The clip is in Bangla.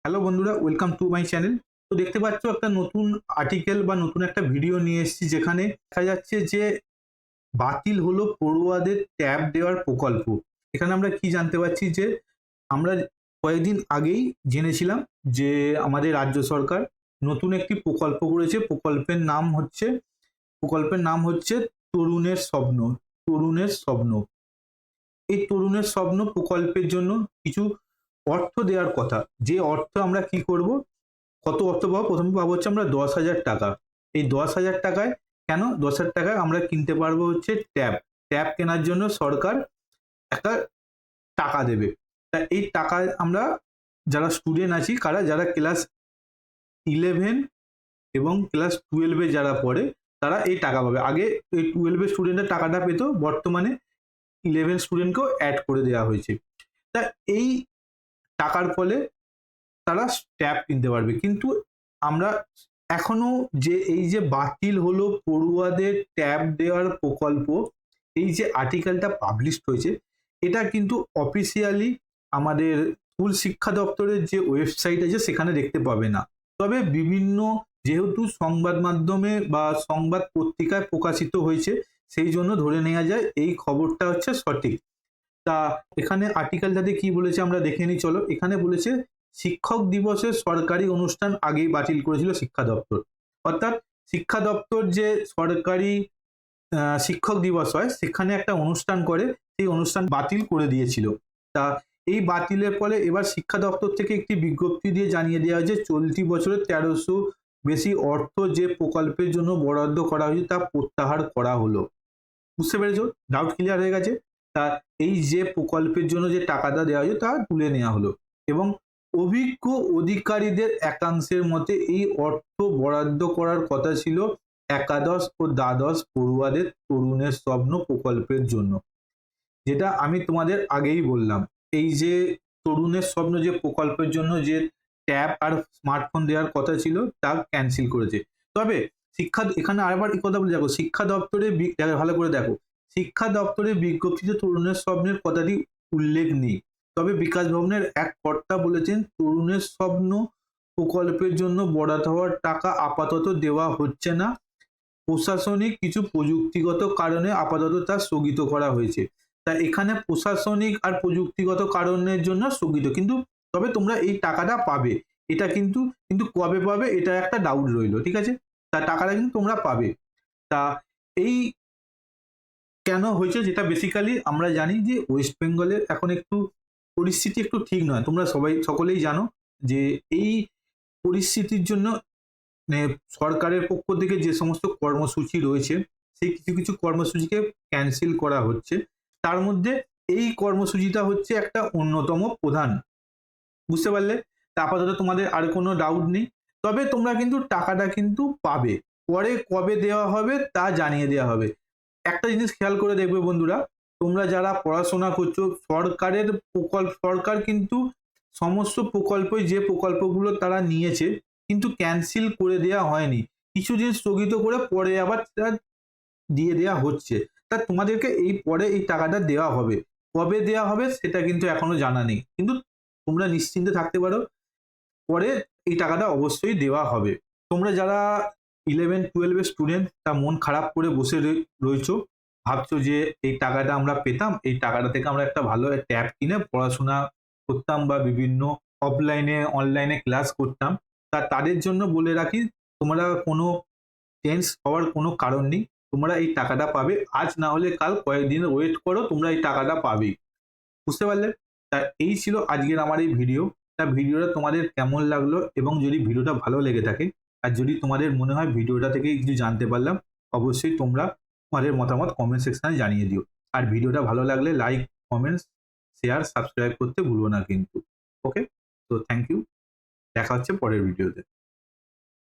হ্যালো বন্ধুরা, ওয়েলকাম টু মাই চ্যানেল। তো দেখতে পাচ্ছ একটা নতুন আর্টিকেল বা নতুন একটা ভিডিও নিয়ে এসেছি, যেখানে দেখা যাচ্ছে যে বাতিল হলো পড়ুয়াদের ট্যাব দেওয়ার প্রকল্প। এখানে আমরা কি জানতে পারছি যে আমরা কয়েকদিন আগেই জেনেছিলাম যে আমাদের রাজ্য সরকার নতুন একটি প্রকল্প করেছে। প্রকল্পের নাম হচ্ছে তরুণের স্বপ্ন। তরুণের স্বপ্ন। এই তরুণের স্বপ্ন প্রকল্পের জন্য কিছু অর্থ দেওয়ার কথা। যে অর্থ আমরা কি করব, কত অর্থ পাবো? প্রথমে পাবো হচ্ছে আমরা 10,000 টাকা। এই 10,000 টাকায় কেন 10,000 টাকায় আমরা কিনতে পারবো হচ্ছে ট্যাব। ট্যাব কেনার জন্য সরকার একটা টাকা দেবে। তা এই টাকায় আমরা যারা স্টুডেন্ট আছি, যারা ক্লাস 11 এবং ক্লাস 12 যারা পড়ে, তারা এই টাকা পাবে। আগে এই 12 স্টুডেন্টের টাকাটা পেত, বর্তমানে 11 স্টুডেন্টকেও অ্যাড করে দেওয়া হয়েছে। তা এই টাকার ফলে তারা ট্যাব কিনতে পারবে। কিন্তু আমরা এখনো এই যে বাতিল হলো পড়ুয়াদের ট্যাব দেওয়ার প্রকল্প, এই যে আর্টিকেলটা পাবলিশড হয়েছে, এটা কিন্তু অফিসিয়ালি আমাদের স্কুল শিক্ষা দপ্তরের যে ওয়েবসাইট আছে সেখানে দেখতে পাবে না। তবে বিভিন্ন, যেহেতু সংবাদ মাধ্যমে বা সংবাদ পত্রিকায় প্রকাশিত হয়েছে, সেই জন্য ধরে নেওয়া যায় এই খবরটা হচ্ছে সঠিক। তা এখানে আর্টিকেলটাতে কি বলেছে আমরা দেখে নিই, চলো। এখানে বলেছে শিক্ষক দিবসের সরকারি অনুষ্ঠান আগেই বাতিল করেছিল শিক্ষা দপ্তর। অর্থাৎ শিক্ষা দপ্তর যে সরকারি শিক্ষক দিবস হয়, সেখানে একটা অনুষ্ঠান করে, সেই অনুষ্ঠান বাতিল করে দিয়েছিল। তা এই বাতিলের ফলে এবার শিক্ষা দপ্তর থেকে একটি বিজ্ঞপ্তি দিয়ে জানিয়ে দেওয়া হয়েছে চলতি বছরে 1300 বেশি অর্থ যে প্রকল্পের জন্য বরাদ্দ করা হয়েছে তা প্রত্যাহার করা হলো। বুঝতে পেরেছো? ডাউট ক্লিয়ার হয়ে গেছে? তা এই যে প্রকল্পের জন্য যে টাকাটা দেওয়া হয়েছে তা তুলে নেওয়া হলো, এবং অভিজ্ঞ অধিকারীদের একাংশের মতে এই অর্থ বরাদ্দ করার কথা ছিল একাদশ ও দ্বাদশ পড়ুয়াদের তরুণের স্বপ্ন প্রকল্পের জন্য। যেটা আমি তোমাদের আগেই বললাম, এই যে তরুণের স্বপ্ন যে প্রকল্পের জন্য যে ট্যাব আর স্মার্টফোন দেওয়ার কথা ছিল তা ক্যান্সেল করেছে। তবে এখানে আরেকবার এই কথা বলে দেখো, শিক্ষা দপ্তরে ভালো করে দেখো, শিক্ষা দপ্তরের বিজ্ঞপ্তিতে তরুণের স্বপ্নের কথাটি উল্লেখ নেই। তবে বিকাশ ভবনের এক কর্তা বলেছেন তরুণের স্বপ্ন প্রকল্পের জন্য বরাদ্দ হওয়ার টাকা আপাতত দেওয়া হচ্ছে না, প্রশাসনিক কিছু প্রযুক্তিগত কারণে আপাতত তা স্থগিত করা হয়েছে। তা এখানে প্রশাসনিক আর প্রযুক্তিগত কারণের জন্য স্থগিত, কিন্তু তবে তোমরা এই টাকাটা পাবে। এটা কিন্তু কিন্তু কবে পাবে এটা একটা ডাউট রইলো, ঠিক আছে? তা টাকাটা কিন্তু তোমরা পাবে। তা এই কেন হয়েছে, যেটা বেসিক্যালি আমরা জানি যে ওয়েস্ট বেঙ্গলের এখন একটু পরিস্থিতি একটু ঠিক নয়। তোমরা সকলেই জানো যে এই পরিস্থিতির জন্য মানে সরকারের পক্ষ থেকে যে সমস্ত কর্মসূচি রয়েছে, সেই কিছু কিছু কর্মসূচিকে ক্যান্সেল করা হচ্ছে। তার মধ্যে এই কর্মসূচিটা হচ্ছে একটা অন্যতম প্রধান। বুঝতে পারলে? তা আপাতত তোমাদের আর কোনো ডাউট নেই। তবে তোমরা কিন্তু টাকাটা কিন্তু পাবে। পরে কবে দেওয়া হবে তা জানিয়ে দেওয়া হবে। একটা জিনিস খেয়াল করে দেখবে বন্ধুরা, তোমরা যারা পড়াশোনা করছো, সরকার কিন্তু সমস্ত প্রকল্পই, যে প্রকল্পগুলো তারা নিয়েছে, কিন্তু ক্যান্সেল করে দেওয়া হয়নি। কিছু জিনিস স্থগিত করে পরে আবার দিয়ে দেওয়া হচ্ছে। তা তোমাদেরকে এই পরে এই টাকাটা দেওয়া হবে। কবে দেওয়া হবে সেটা কিন্তু এখনো জানা নেই, কিন্তু তোমরা নিশ্চিন্তে থাকতে পারো, পরে এই টাকাটা অবশ্যই দেওয়া হবে। তোমরা যারা 11-12 এর স্টুডেন্ট, তা মন খারাপ করে বসে রয়েছো, ভাবছো যে এই টাকাটা আমরা পেতাম, এই টাকাটা থেকে আমরা একটা ভালো ট্যাব কিনে পড়াশোনা করতাম বা বিভিন্ন অনলাইনে ক্লাস করতাম। তাদের জন্য বলে রাখি, তোমরা কোনো টেন্স হওয়ার কোনো কারণ নেই। তোমরা এই টাকাটা পাবে, আজ না হলে কাল, কয়েকদিন ওয়েট করো, তোমরা এই টাকাটা পাবেই। বুঝতে পারলে? তা এই ছিল আজকের আমার এই ভিডিও। তা ভিডিওটা তোমাদের কেমন লাগলো, এবং যদি ভিডিওটা ভালো লেগে থাকে, আর যদি তোমাদের মনে হয় ভিডিওটা থেকে কিছু জানতে পারলাম, অবশ্যই তোমরা তোমাদের মতামত কমেন্ট সেকশনে জানিয়ে দিও। আর ভিডিওটা ভালো লাগলে লাইক, কমেন্টস, শেয়ার, সাবস্ক্রাইব করতে ভুলবো না কিন্তু। ওকে? তো থ্যাংক ইউ। দেখা হচ্ছে পরের ভিডিওতে।